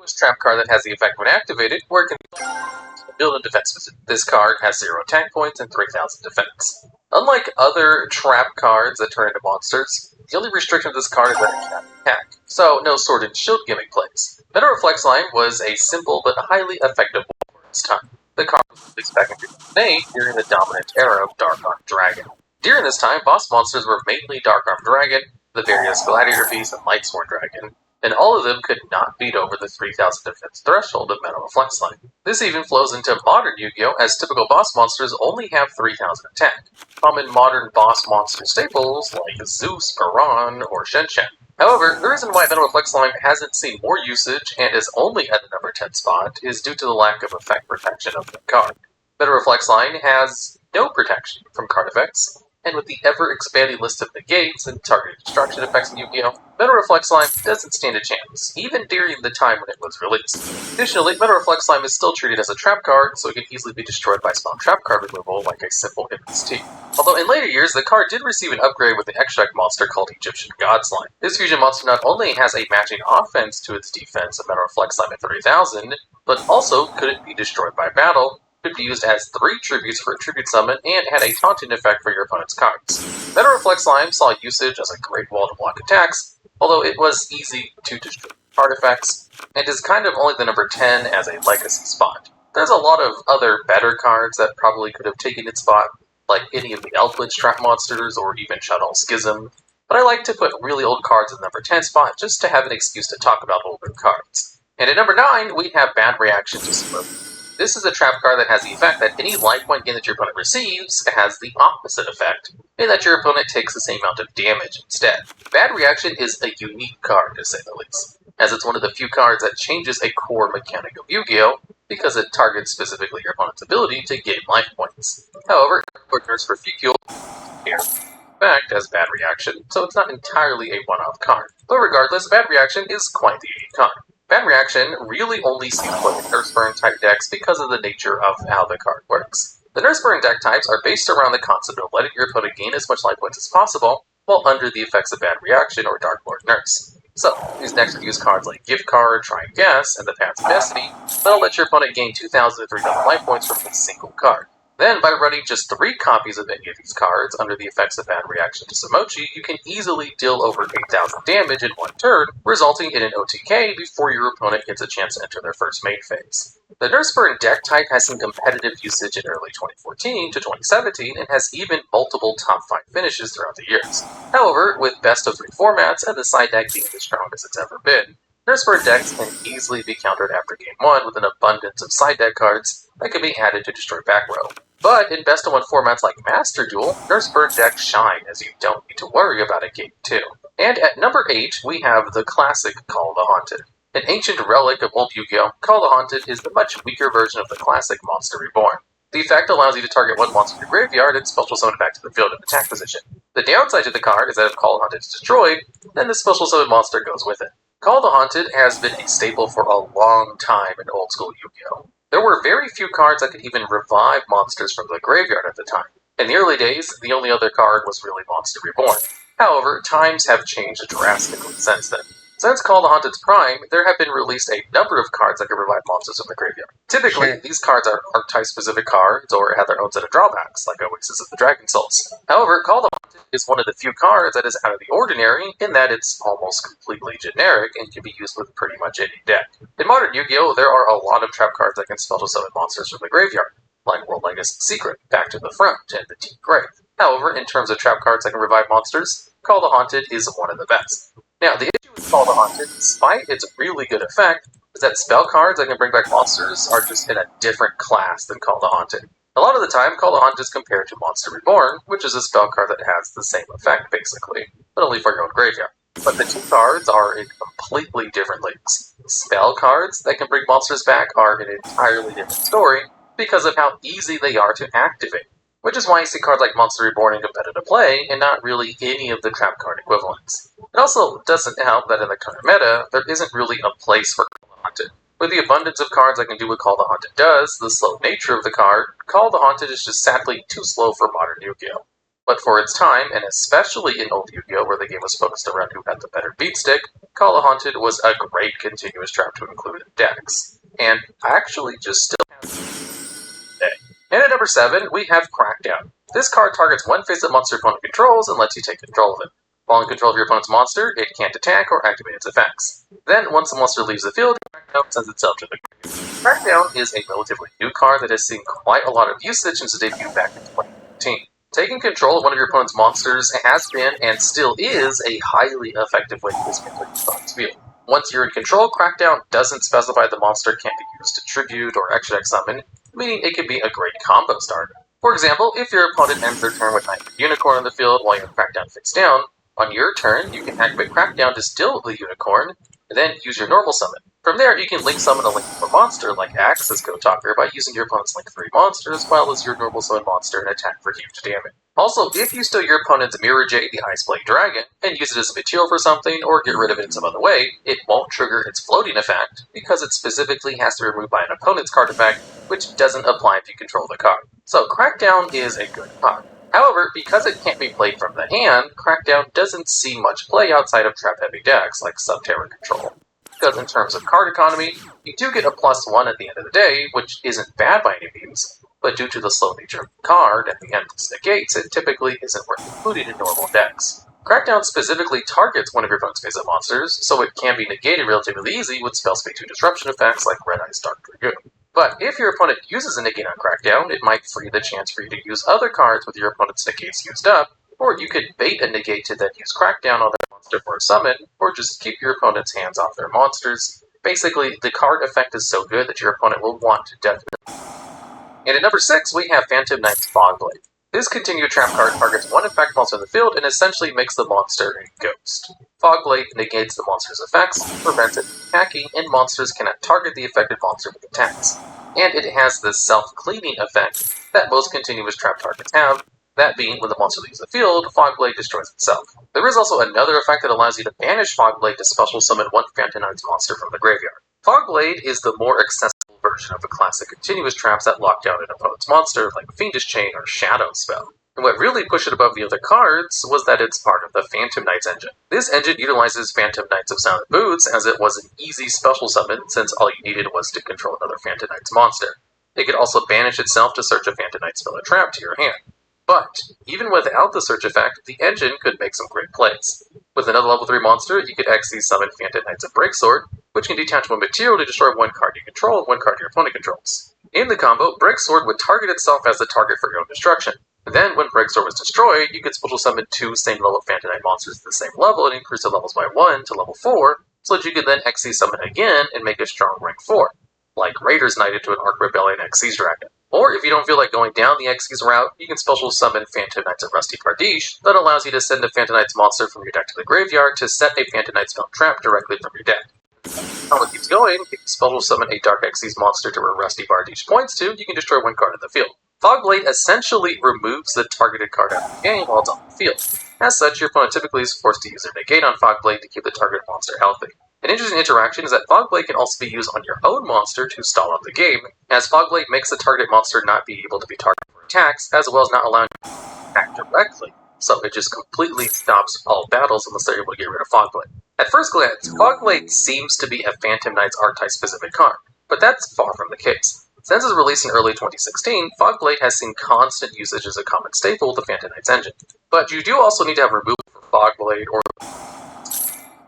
this trap card that has the effect when activated, where it can build a defense visit. This card has 0 attack points and 3000 defense. Unlike other trap cards that turn into monsters, the only restriction of this card is that it cannot attack, so no sword and shield gimmick plays. Metal Reflex Line was a simple but highly effective one for its time. The card was released back in 2008 during the dominant era of Dark Armed Dragon. During this time, boss monsters were mainly Dark Armed Dragon, the various Gladiator Beast, and Lightsworn Dragon, and all of them could not beat over the 3000 defense threshold of Metal Reflex Line. This even flows into modern Yu-Gi-Oh! As typical boss monsters only have 3000 attack, common modern boss monster staples like Zeus, Baran, or Shen-Shen. However, the reason why Metal Reflex Line hasn't seen more usage and is only at the number 10 spot is due to the lack of effect protection of the card. Metal Reflex Line has no protection from card effects, and with the ever-expanding list of negates and targeted destruction effects in Yu-Gi-Oh!, Metal Reflex Line doesn't stand a chance, even during the time when it was released. Additionally, Metal Reflex Line is still treated as a trap card, so it can easily be destroyed by spell trap card removal like a simple MST. Although in later years, the card did receive an upgrade with an extract monster called Egyptian Gods Line. This fusion monster not only has a matching offense to its defense of Metal Reflex Line at 3000, but also couldn't be destroyed by battle, could be used as 3 tributes for a tribute summon, and had a taunting effect for your opponent's cards. Metal Reflex Line saw usage as a great wall to block attacks, although it was easy to destroy artifacts, and is kind of only the number 10 as a legacy spot. There's a lot of other better cards that probably could have taken its spot, like any of the Elfwitch trap monsters or even Shadow Schism, but I like to put really old cards in the number 10 spot just to have an excuse to talk about older cards. And at number 9, we have Bad Reaction to Smoke. This is a trap card that has the effect that any life point gain that your opponent receives has the opposite effect, and that your opponent takes the same amount of damage instead. Bad Reaction is a unique card, to say the least, as it's one of the few cards that changes a core mechanic of Yu-Gi-Oh! Because it targets specifically your opponent's ability to gain life points. However, partners for Fucule here effect as Bad Reaction, so it's not entirely a one-off card. But regardless, Bad Reaction is quite the unique card. Bad Reaction really only seems to play in Nurse Burn type decks because of the nature of how the card works. The Nurse Burn deck types are based around the concept of letting your opponent gain as much life points as possible while under the effects of Bad Reaction or Dark Lord Nurse. So, these decks would use cards like Gift Card, Try and Guess, and the Paths of Destiny that'll let your opponent gain 2,000 to 3,000 life points from a single card. Then, by running just 3 copies of any of these cards under the effects of Bad Reaction to Samochi, you can easily deal over 8,000 damage in one turn, resulting in an OTK before your opponent gets a chance to enter their first main phase. The Nurse Burn deck type has some competitive usage in early 2014 to 2017, and has even multiple top 5 finishes throughout the years. However, with best of 3 formats and the side deck being the strongest it's ever been, Nurse Burn decks can easily be countered after game 1 with an abundance of side deck cards that can be added to destroy back row. But in best-of-1 formats like Master Duel, Nurse Burn decks shine, as you don't need to worry about it game 2. And at number 8, we have the classic Call of the Haunted. An ancient relic of old Yu-Gi-Oh!, Call of the Haunted is the much weaker version of the classic Monster Reborn. The effect allows you to target one monster in your graveyard and special summon it back to the field in attack position. The downside to the card is that if Call of the Haunted is destroyed, then the special summon monster goes with it. Call of the Haunted has been a staple for a long time in old-school Yu-Gi-Oh! There were very few cards that could even revive monsters from the graveyard at the time. In the early days, the only other card was really Monster Reborn. However, times have changed drastically since then. Since Call of the Haunted's prime, there have been released a number of cards that can revive monsters from the graveyard. Typically, these cards are archetype-specific cards or have their own set of drawbacks, like Oasis of the Dragon Souls. However, Call of the Haunted is one of the few cards that is out of the ordinary in that it's almost completely generic and can be used with pretty much any deck. In modern Yu-Gi-Oh!, there are a lot of trap cards that can special summon monsters from the graveyard, like World Legacy Secret, Back to the Front, and the Deep Grave. However, in terms of trap cards that can revive monsters, Call of the Haunted is one of the best. Now, the issue with Call of the Haunted, despite its really good effect, is that spell cards that can bring back monsters are just in a different class than Call of the Haunted. A lot of the time, Call of the Haunted is compared to Monster Reborn, which is a spell card that has the same effect, basically, but only for your own graveyard. But the two cards are in completely different leagues. Spell cards that can bring monsters back are an entirely different story because of how easy they are to activate, which is why you see cards like Monster Reborn in competitive play, and not really any of the trap card equivalents. It also doesn't help that in the current meta, there isn't really a place for Call of the Haunted. With the abundance of cards that can do what Call of the Haunted does, the slow nature of the card, Call of the Haunted is just sadly too slow for modern Yu-Gi-Oh! But for its time, and especially in old Yu-Gi-Oh! Where the game was focused around who had the better beat stick, Call of Haunted was a great continuous trap to include in decks. And actually just still today. And at number 7, we have Crackdown. This card targets one face-up monster your opponent controls and lets you take control of it. While in control of your opponent's monster, it can't attack or activate its effects. Then, once the monster leaves the field, Crackdown sends itself to the grave. Crackdown is a relatively new card that has seen quite a lot of usage since its debut back in 2015. Taking control of one of your opponent's monsters has been, and still is, a highly effective way to dismantle your opponent's field. Once you're in control, Crackdown doesn't specify the monster can't be used to tribute or extra deck summon, meaning it can be a great combo starter. For example, if your opponent ends their turn with an unicorn on the field while your Crackdown face down, on your turn, you can activate Crackdown to steal the unicorn, and then use your normal summon. From there, you can link summon a link 4 monster like Axis Go Talker by using your opponent's link 3 monster as well as your normal summon monster and attack for huge damage. Also, if you steal your opponent's Mirror Jade, the Ice Blade Dragon, and use it as a material for something, or get rid of it in some other way, it won't trigger its floating effect, because it specifically has to be removed by an opponent's card effect, which doesn't apply if you control the card. So Crackdown is a good card. However, because it can't be played from the hand, Crackdown doesn't see much play outside of trap-heavy decks like Subterra Control. Because in terms of card economy, you do get a +1 at the end of the day, which isn't bad by any means, but due to the slow nature of the card and the endless negates, it typically isn't worth including in normal decks. Crackdown specifically targets one of your opponent's face-up monsters, so it can be negated relatively easy with spell speed 2 disruption effects like Red Eye's Dark Dragoon. But if your opponent uses a negate on Crackdown, it might free the chance for you to use other cards with your opponent's negates used up, or you could bait a negate to then use Crackdown on their monster for a summon, or just keep your opponent's hands off their monsters. Basically, the card effect is so good that your opponent will want to definitely. And at number 6, we have Phantom Knight's Fogblade. This continued trap card targets one effect monster in the field and essentially makes the monster a ghost. Fogblade negates the monster's effects, prevents it from attacking, and monsters cannot target the affected monster with attacks. And it has the self-cleaning effect that most continuous trap targets have, that being when the monster leaves the field, Fogblade destroys itself. There is also another effect that allows you to banish Fogblade to special summon one Phantom Knight's monster from the graveyard. Fogblade is the more accessible version of the classic continuous traps that lock down an opponent's monster, like Fiendish Chain or Shadow Spell. And what really pushed it above the other cards was that it's part of the Phantom Knights engine. This engine utilizes Phantom Knights of Silent Boots, as it was an easy special summon since all you needed was to control another Phantom Knights monster. It could also banish itself to search a Phantom Knight spell or trap to your hand. But, even without the search effect, the engine could make some great plays. With another level 3 monster, you could XC summon Phantom Knights of Breaksword, which can detach one material to destroy one card you control and one card your opponent controls. In the combo, Breaksword would target itself as the target for your own destruction. Then, when Breaksword was destroyed, you could special summon 2 same level Phantom Knight monsters at the same level and increase the levels by 1 to level 4, so that you could then XC summon again and make a strong rank 4, like Raiders Knight into an Arc Rebellion XC's Dragon. Or, if you don't feel like going down the XC's route, you can special summon Phantom Knights of Rusty Pardish that allows you to send a Phantom Knights monster from your deck to the graveyard to set a Phantom Knight spell trap directly from your deck. How it keeps going, if you special summon a Dark XC's monster to where Rusty Pardish points to, you can destroy one card in the field. Fogblade essentially removes the targeted card out of the game while it's on the field. As such, your opponent typically is forced to use their negate on Fogblade to keep the targeted monster healthy. An interesting interaction is that Fogblade can also be used on your own monster to stall out the game, as Fogblade makes the target monster not be able to be targeted for attacks, as well as not allowing you to attack directly, so it just completely stops all battles unless they're able to get rid of Fogblade. At first glance, Fogblade seems to be a Phantom Knights archetype-specific card, but that's far from the case. Since its release in early 2016, Fogblade has seen constant usage as a common staple of the Phantom Knights engine. But you do also need to have removal for Fogblade or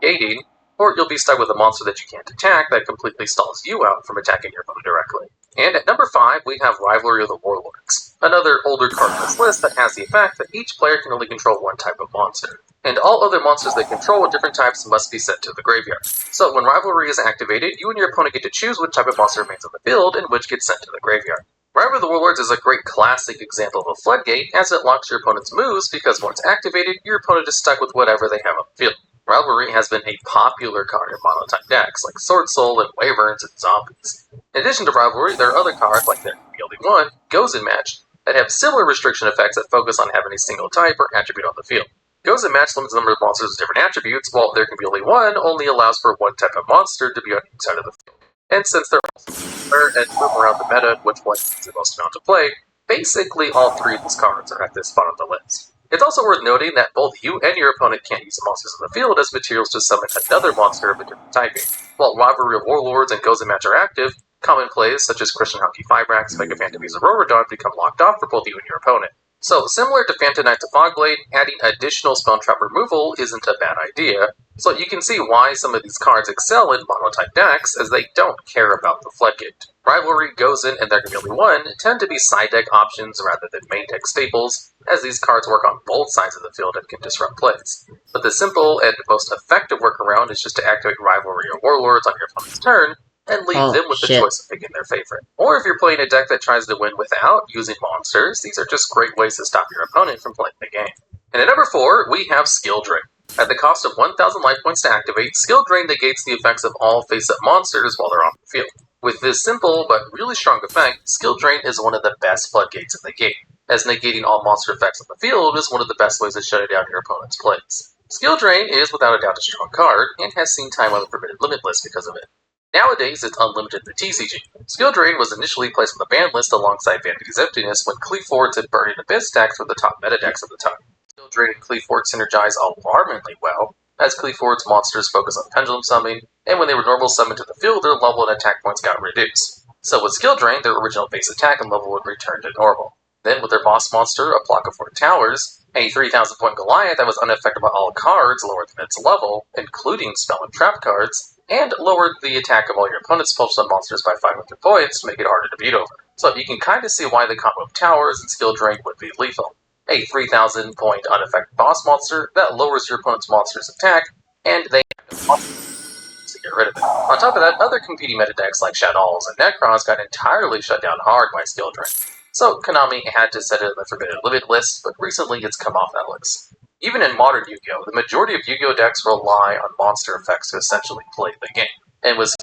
gating, or you'll be stuck with a monster that you can't attack that completely stalls you out from attacking your opponent directly. And at number 5, we have Rivalry of the Warlords, another older card in this list that has the effect that each player can only control one type of monster, and all other monsters they control with different types must be sent to the graveyard. So when Rivalry is activated, you and your opponent get to choose which type of monster remains on the field and which gets sent to the graveyard. Rivalry of the Warlords is a great classic example of a floodgate, as it locks your opponent's moves because once activated, your opponent is stuck with whatever they have on the field. Rivalry has been a popular card in mono-type decks, like Sword Soul and Wyverns and Zombies. In addition to Rivalry, there are other cards, like the BLD1, Goes in Match, that have similar restriction effects that focus on having a single type or attribute on the field. Goes in Match limits the number of monsters with different attributes, while There Can Be Only One only allows for one type of monster to be on each side of the field. And since they're also similar and move around the meta, which one is the most amount to play, basically all 3 of these cards are at this spot on the list. It's also worth noting that both you and your opponent can't use monsters in the field as materials to summon another monster of a different typing. While Rivalry of Warlords and Gozen Match are active, common plays such as Christian Hunky Fibrax, Mega Phantomies, and Rorodon become locked off for both you and your opponent. So, similar to Phantom Knight to Fogblade, adding additional spell trap removal isn't a bad idea, so you can see why some of these cards excel in mono-type decks, as they don't care about the Floodgate. Rivalry, Gozen, and their Chameleon 1 tend to be side deck options rather than main deck staples, as these cards work on both sides of the field and can disrupt plays. But the simple and most effective workaround is just to activate Rivalry or Warlords on your opponent's turn, and leave them with the choice of picking their favorite. Or if you're playing a deck that tries to win without using monsters, these are just great ways to stop your opponent from playing the game. And at number 4, we have Skill Drain. At the cost of 1,000 life points to activate, Skill Drain negates the effects of all face-up monsters while they're on the field. With this simple but really strong effect, Skill Drain is one of the best floodgates in the game, as negating all monster effects on the field is one of the best ways to shut down your opponent's plays. Skill Drain is without a doubt a strong card, and has seen time on the Forbidden Limit list because of it. Nowadays, it's unlimited in the TCG. Skill Drain was initially placed on the ban list alongside Vanity's Emptiness when Cleaveforts and Burning Abyss decks were the top meta decks of the time. Skill Drain and Cleavefort synergize alarmingly well, as Cleavefort's monsters focus on pendulum summoning, and when they were normal summoned to the field, their level and attack points got reduced. So with Skill Drain, their original base attack and level would return to normal. Then with their boss monster, a block of 4 towers, a 3,000 point Goliath that was unaffected by all cards lower than its level, including spell and trap cards, and lowered the attack of all your opponent's special monsters by 500 points to make it harder to beat over. So you can kind of see why the combo of towers and Skill Drain would be lethal. A 3,000 point unaffected boss monster that lowers your opponent's monster's attack, and they have to get rid of it. On top of that, other competing meta decks like Shaddolls and Necrons got entirely shut down hard by Skill Drain. So Konami had to set it on the Forbidden Limit list, but recently it's come off that list. Even in modern Yu-Gi-Oh!, the majority of Yu-Gi-Oh! Decks rely on monster effects to essentially play the game. And with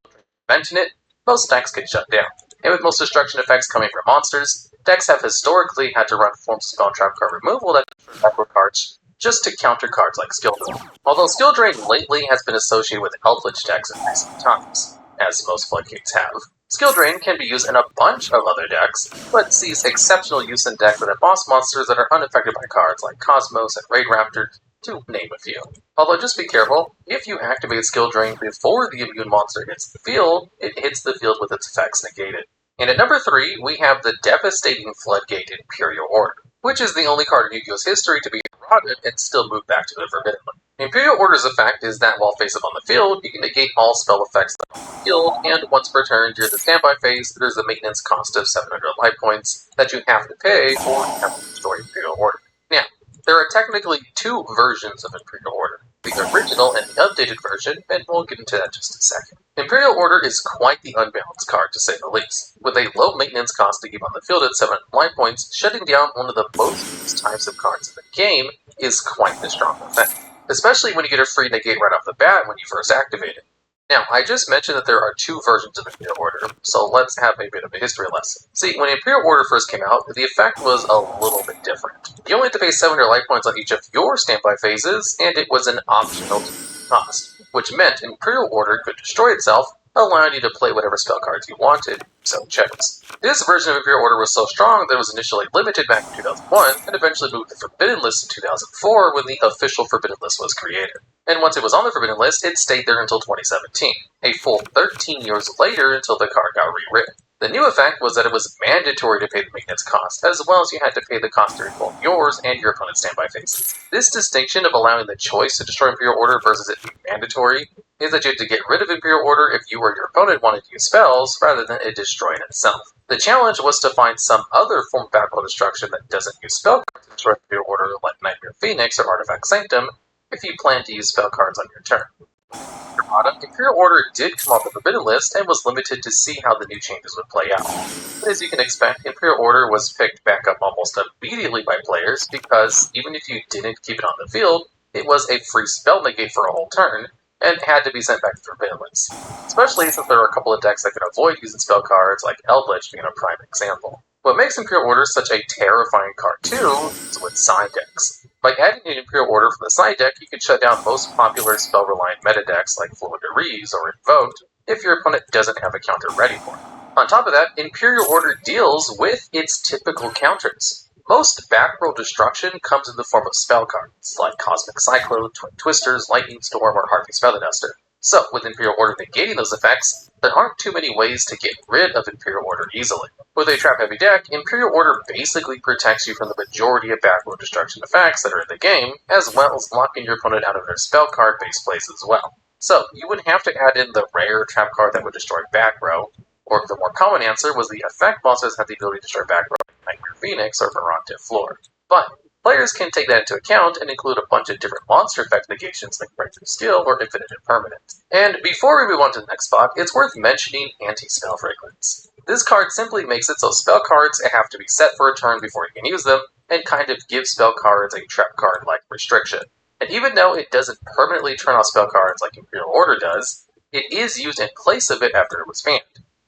preventing it, most decks get shut down. And with most destruction effects coming from monsters, decks have historically had to run forms of spell trap card removal that backward cards just to counter cards like Skill Drain. Although Skill Drain lately has been associated with Eldritch decks in recent times, as most floodgates have. Skill Drain can be used in a bunch of other decks, but sees exceptional use in decks that have boss monsters that are unaffected by cards like Cosmos and Raid Raptor, to name a few. Although just be careful, if you activate Skill Drain before the immune monster hits the field, it hits the field with its effects negated. And at number 3, we have the devastating Floodgate Imperial Order, which is the only card in Yu-Gi-Oh's history to be eroded and still move back to the Forbidden Limit. Imperial Order's effect is that while face-up on the field, you can negate all spell effects that are on the field, and once per turn during the standby phase, there's a maintenance cost of 700 life points that you have to pay, or you have to destroy Imperial Order. Now, there are technically 2 versions of Imperial Order, the original and the updated version, and we'll get into that in just a second. Imperial Order is quite the unbalanced card, to say the least. With a low maintenance cost to keep on the field at 700 life points, shutting down one of the most used types of cards in the game is quite the strong effect, especially when you get a free negate right off the bat when you first activate it. Now, I just mentioned that there are 2 versions of Imperial Order, so let's have a bit of a history lesson. See, when Imperial Order first came out, the effect was a little bit different. You only had to pay 700 life points on each of your standby phases, and it was an optional cost, which meant Imperial Order could destroy itself, allowing you to play whatever spell cards you wanted, so checks. This version of Imperial Order was so strong that it was initially limited back in 2001, and eventually moved to the Forbidden List in 2004 when the official Forbidden List was created. And once it was on the Forbidden List, it stayed there until 2017, a full 13 years later until the card got rewritten. The new effect was that it was mandatory to pay the maintenance cost, as well as you had to pay the cost to both yours and your opponent's standby phases. This distinction of allowing the choice to destroy Imperial Order versus it being mandatory is that you have to get rid of Imperial Order if you or your opponent wanted to use spells, rather than it destroying itself. The challenge was to find some other form of backrow destruction that doesn't use spell cards to destroy Imperial Order, like Nightmare Phoenix or Artifact Sanctum, if you plan to use spell cards on your turn. Imperial Order did come off the Forbidden List and was limited to see how the new changes would play out. But as you can expect, Imperial Order was picked back up almost immediately by players because even if you didn't keep it on the field, it was a free spell negate for a whole turn, and had to be sent back to the Forbidden List. Especially since there are a couple of decks that could avoid using spell cards, like Eldritch being a prime example. What makes Imperial Order such a terrifying card too is with side decks. By adding an Imperial Order from the side deck, you can shut down most popular spell-reliant meta decks like Fleur-de-Lis or Invoked if your opponent doesn't have a counter ready for it. On top of that, Imperial Order deals with its typical counters. Most back row destruction comes in the form of spell cards, like Cosmic Cyclone, Twin Twisters, Lightning Storm, or Harvey's Feather Duster. So, with Imperial Order negating those effects, there aren't too many ways to get rid of Imperial Order easily. With a trap-heavy deck, Imperial Order basically protects you from the majority of back row destruction effects that are in the game, as well as locking your opponent out of their spell card-based plays as well. So, you would have to add in the rare trap card that would destroy back row, or the more common answer was the effect monsters have the ability to destroy back row, like Nightmare Phoenix or Verante Floor. But players can take that into account and include a bunch of different monster effect negations like Breakthrough Skill or Infinite Impermanent. And before we move on to the next spot, it's worth mentioning Anti-Spell Fragrance. This card simply makes it so spell cards have to be set for a turn before you can use them, and kind of gives spell cards a trap card-like restriction. And even though it doesn't permanently turn off spell cards like Imperial Order does, it is used in place of it after it was banned,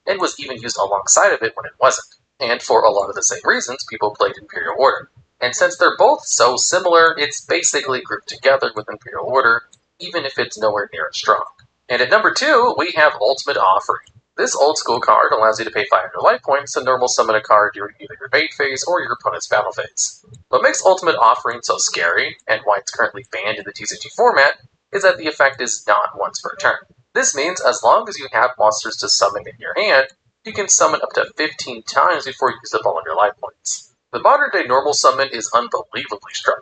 and was even used alongside of it when it wasn't. And for a lot of the same reasons, people played Imperial Order. And since they're both so similar, it's basically grouped together with Imperial Order, even if it's nowhere near as strong. And at number 2, we have Ultimate Offering. This old school card allows you to pay 500 life points to normal summon a card during either your bait phase or your opponent's battle phase. What makes Ultimate Offering so scary, and why it's currently banned in the TCG format, is that the effect is not once per turn. This means as long as you have monsters to summon in your hand, you can summon up to 15 times before you use up all of your life points. The modern-day normal summon is unbelievably strong.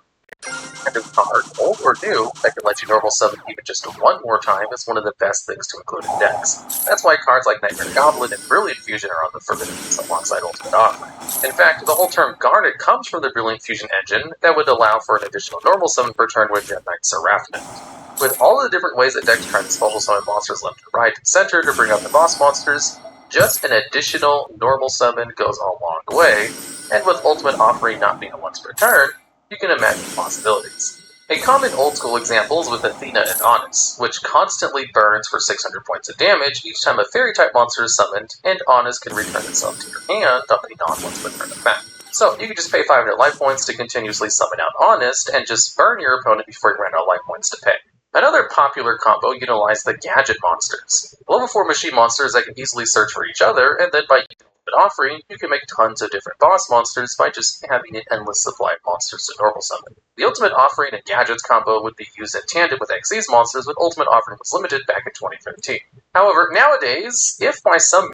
And a card, old or new, that can let you normal summon even just one more time is one of the best things to include in decks. That's why cards like Nightmare Goblin and Brilliant Fusion are on the forbidden list alongside Ultimate Offering. In fact, the whole term Garnet comes from the Brilliant Fusion engine that would allow for an additional normal summon per turn with Jet Knight Seraphinate. With all the different ways that decks try to special summon monsters left and right and center to bring out the boss monsters, just an additional normal summon goes a long way, and with Ultimate Offering not being a once per turn, you can imagine possibilities. A common old school example is with Athena and Honest, which constantly burns for 600 points of damage each time a fairy type monster is summoned, and Honest can return itself to your hand on a non-once per turn effect. So you can just pay 500 life points to continuously summon out Honest, and just burn your opponent before you run out of life points to pay. Another popular combo utilized the Gadget monsters, level 4 machine monsters that can easily search for each other, and then by using Ultimate Offering, you can make tons of different boss monsters by just having an endless supply of monsters to normal summon. The Ultimate Offering and Gadgets combo would be used in tandem with Xyz's monsters when Ultimate Offering was limited back in 2013. However, nowadays, if by some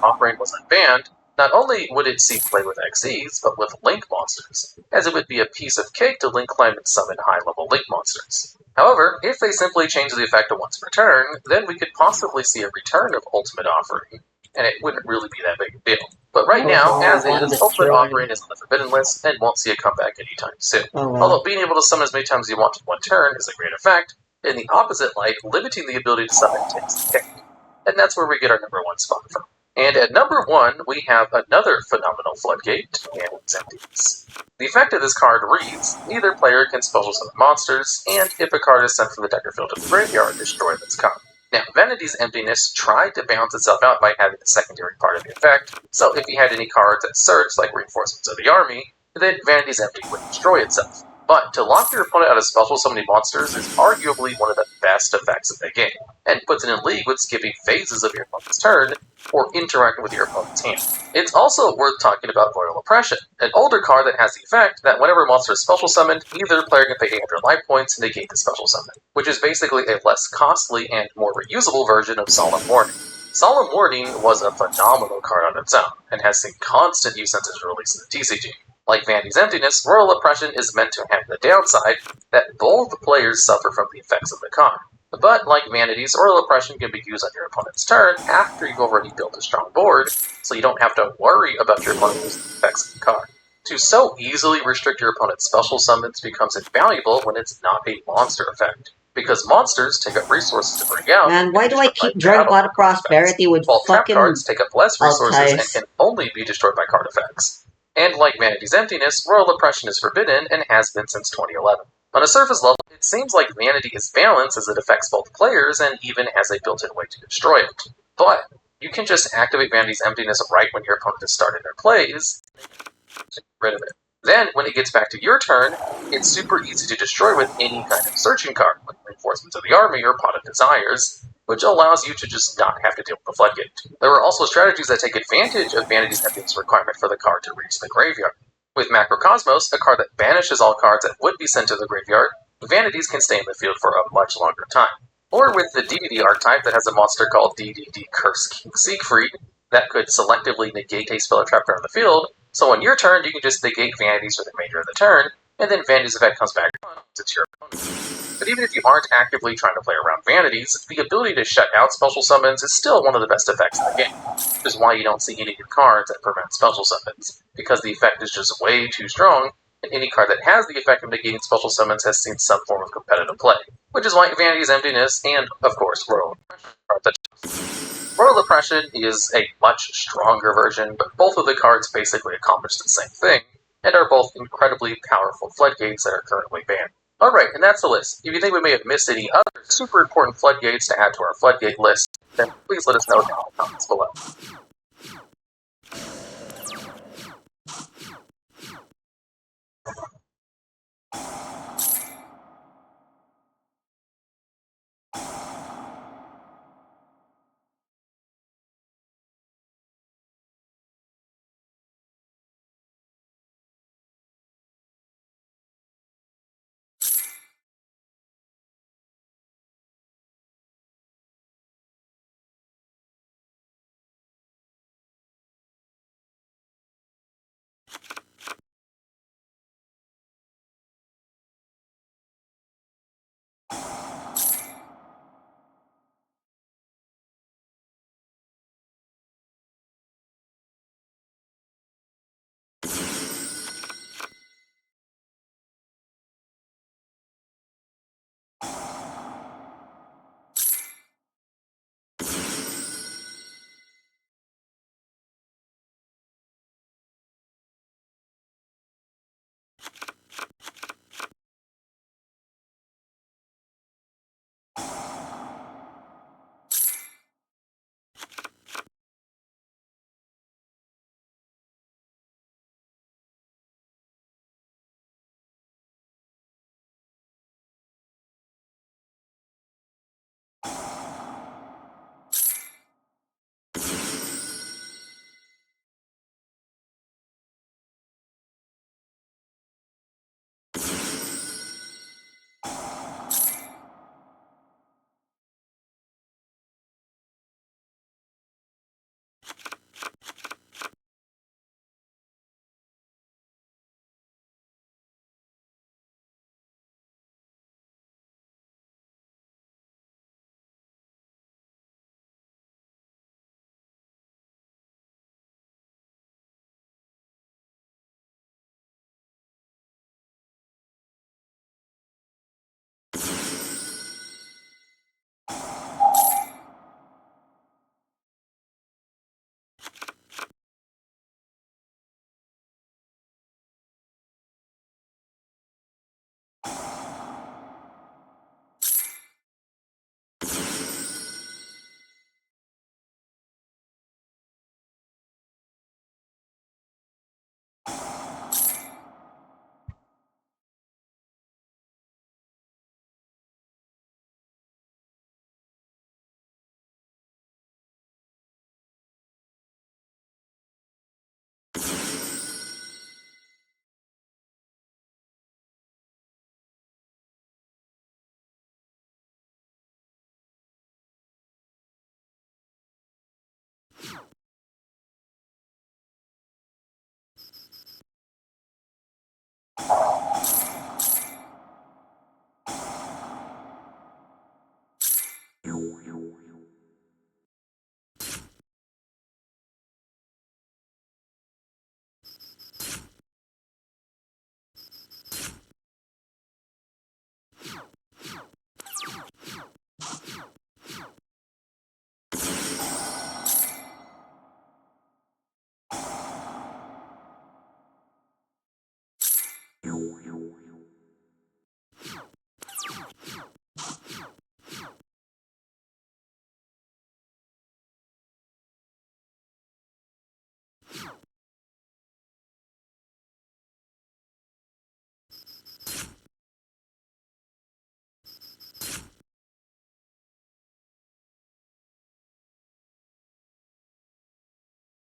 Offering was unbanned, not only would it see play with Xyz, but with Link monsters, as it would be a piece of cake to Link climb and summon high-level Link monsters. However, if they simply change the effect to once per turn, then we could possibly see a return of Ultimate Offering, and it wouldn't really be that big a deal. But right now, as is, Ultimate Offering is on the forbidden list and won't see a comeback anytime soon. Although being able to summon as many times as you want in one turn is a great effect, in the opposite light, limiting the ability to summon takes the cake. And that's where we get our number 1 spot from. And at number 1, we have another phenomenal floodgate, Vanity's Emptiness. The effect of this card reads, either player can special summon monsters, and if a card is sent from the deck or field to the graveyard, destroy this card. Now, Vanity's Emptiness tried to balance itself out by having the secondary part of the effect, so if you had any cards that search, like Reinforcements of the Army, then Vanity's Empty would destroy itself. But to lock your opponent out of special summoning monsters is arguably one of the best effects of the game, and puts it in league with skipping phases of your opponent's turn, or interacting with your opponent's hand. It's also worth talking about Royal Oppression, an older card that has the effect that whenever a monster is special summoned, either player can pay 800 life points to negate the special summon, which is basically a less costly and more reusable version of Solemn Warning. Solemn Warning was a phenomenal card on its own, and has seen constant use since its release in the TCG. Like Vanity's Emptiness, Royal Oppression is meant to have the downside that both players suffer from the effects of the card. But like Vanity's, Royal Oppression can be used on your opponent's turn after you've already built a strong board, so you don't have to worry about your opponent using the effects of the card. To so easily restrict your opponent's special summons becomes invaluable when it's not a monster effect, because monsters take up resources to bring out. Man, why do I keep drawing God of Prosperity with while fucking trap cards take up less resources and Altice? can only be destroyed by card effects. And like Vanity's Emptiness, Royal Oppression is forbidden and has been since 2011. On a surface level, it seems like Vanity is balanced as it affects both players and even has a built-in way to destroy it. But you can just activate Vanity's Emptiness right when your opponent has started their plays, and get rid of it. Then, when it gets back to your turn, it's super easy to destroy with any kind of searching card, like Reinforcements of the Army or Pot of Desires, which allows you to just not have to deal with the floodgate. There are also strategies that take advantage of Vanity's Emptiness requirement for the card to reach the graveyard, With Macrocosmos, a card that banishes all cards that would be sent to the graveyard, Vanities can stay in the field for a much longer time. Or with the DDD archetype that has a monster called DDD Curse King Siegfried that could selectively negate a spell or trap card on the field, so on your turn you can just negate Vanities for the remainder of the turn, and then Vanities effect comes back on to your opponent. But even if you aren't actively trying to play around Vanities, the ability to shut out special summons is still one of the best effects in the game, which is why you don't see any good cards that prevent special summons, because the effect is just way too strong, and any card that has the effect of negating special summons has seen some form of competitive play, which is why Vanity's Emptiness and, of course, Royal Oppression are the top. Royal Oppression is a much stronger version, but both of the cards basically accomplish the same thing, and are both incredibly powerful floodgates that are currently banned. Alright, and that's the list. If you think we may have missed any other super important floodgates to add to our floodgate list, then please let us know in the comments below.